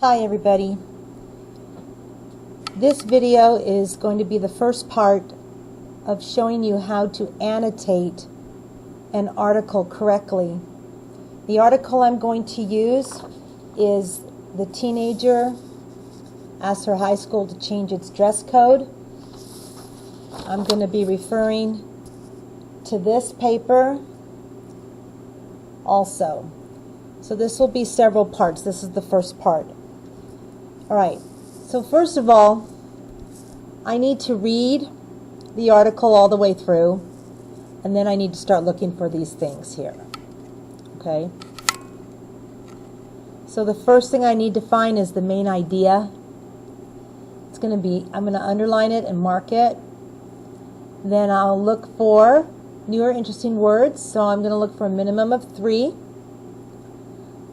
Hi everybody. This video is going to be the first part of showing you how to annotate an article correctly. The article I'm going to use is the teenager asks her high school to change its dress code. I'm going to be referring to this paper also. So this will be several parts. This is the first part. Alright, so first of all, I need to read the article all the way through, and then I need to start looking for these things here. Okay? So the first thing I need to find is the main idea. It's going to be, I'm going to underline it and mark it. Then I'll look for new or interesting words, so I'm going to look for a minimum of 3.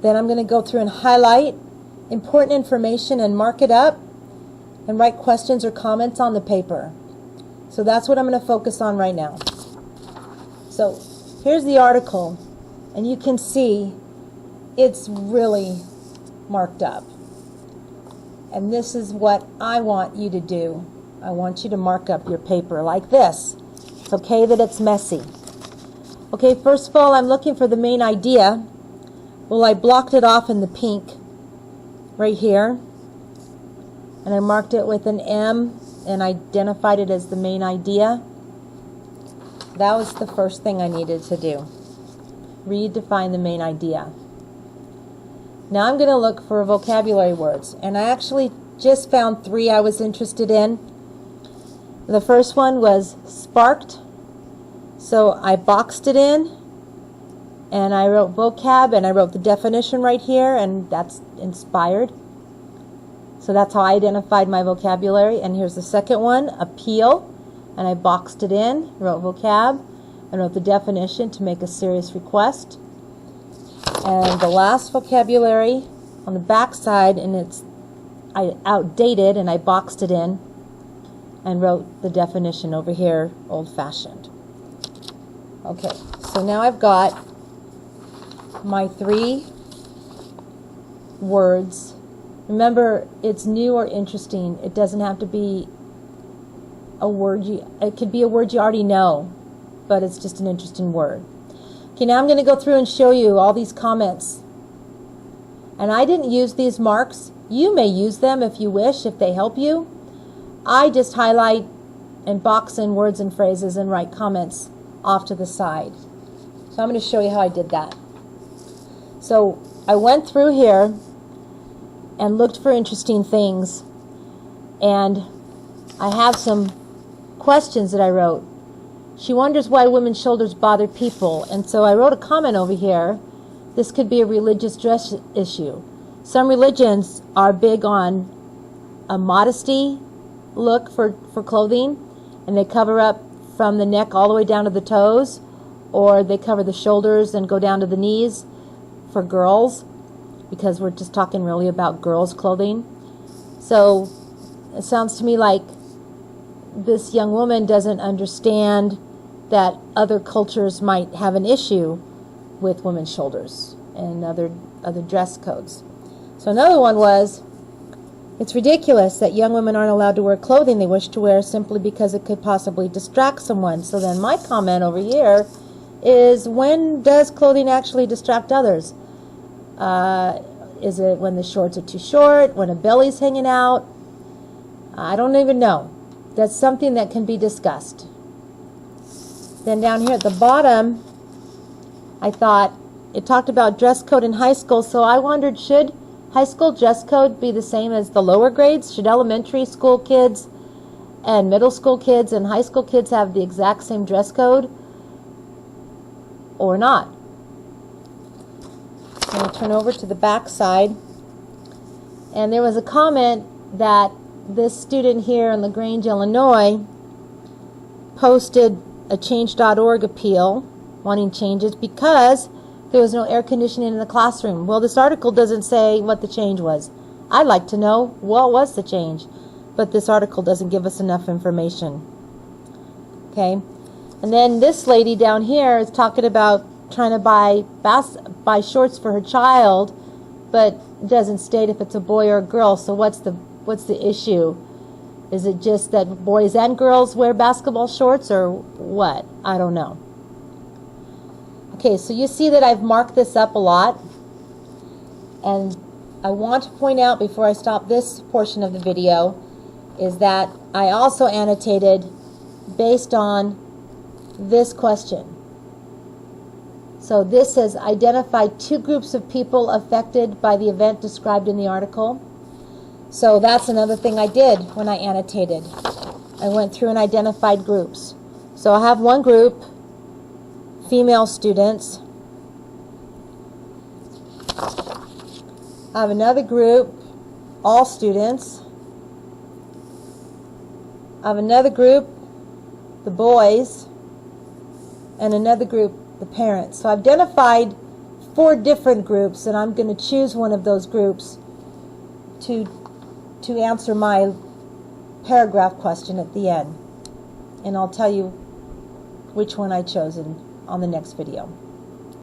Then I'm going to go through and highlight important information and mark it up and write questions or comments on the paper. So that's what I'm going to focus on right now. So here's the article, and you can see it's really marked up. And this is what I want you to do. I want you to mark up your paper like this. It's okay that it's messy. Okay, first of all, I'm looking for the main idea. Well, I blocked it off in the pink right here, and I marked it with an M and identified it as the main idea. That was the first thing I needed to do. Read to find the main idea. Now I'm going to look for vocabulary words, and I actually just found 3 I was interested in. The first one was sparked, so I boxed it in and I wrote vocab, and I wrote the definition right here, and that's inspired. So that's how I identified my vocabulary. And here's the second one, appeal, and I boxed it in, wrote vocab, and wrote the definition to make a serious request. And the last vocabulary on the back side, and it's outdated, and I boxed it in and wrote the definition over here, old-fashioned. Okay, so now I've got my 3 words. Remember, it's new or interesting. It doesn't have to be a word it could be a word you already know, but it's just an interesting word. Okay, now I'm going to go through and show you all these comments. And I didn't use these marks. You may use them if you wish, if they help you. I just highlight and box in words and phrases and write comments off to the side. So I'm going to show you how I did that. So I went through here and looked for interesting things, and I have some questions that I wrote. She wonders why women's shoulders bother people, and so I wrote a comment over here. This could be a religious dress issue. Some religions are big on a modesty look for clothing, and they cover up from the neck all the way down to the toes, or they cover the shoulders and go down to the knees for girls, because we're just talking really about girls' clothing. So it sounds to me like this young woman doesn't understand that other cultures might have an issue with women's shoulders and other dress codes. So another one was, it's ridiculous that young women aren't allowed to wear clothing they wish to wear simply because it could possibly distract someone. So then my comment over here is, when does clothing actually distract others? Is it when the shorts are too short, when a belly's hanging out? I don't even know. That's something that can be discussed. Then down here at the bottom, I thought it talked about dress code in high school, so I wondered, should high school dress code be the same as the lower grades? Should elementary school kids and middle school kids and high school kids have the exact same dress code or not? I'm going to turn over to the back side, and there was a comment that this student here in LaGrange, Illinois, posted a change.org appeal wanting changes because there was no air conditioning in the classroom. Well, this article doesn't say what the change was. I'd like to know what was the change, but this article doesn't give us enough information. Okay, and then this lady down here is talking about trying to buy shorts for her child, but it doesn't state if it's a boy or a girl. So what's the issue? Is it just that boys and girls wear basketball shorts, or what? I don't know. Okay, so you see that I've marked this up a lot, and I want to point out before I stop this portion of the video is that I also annotated based on this question. So this says identify 2 groups of people affected by the event described in the article. So that's another thing I did when I annotated. I went through and identified groups. So I have one group, female students. I have another group, all students. I have another group, the boys, and another group, the parents. So I've identified 4 different groups, and I'm going to choose one of those groups to answer my paragraph question at the end. And I'll tell you which one I've chosen on the next video.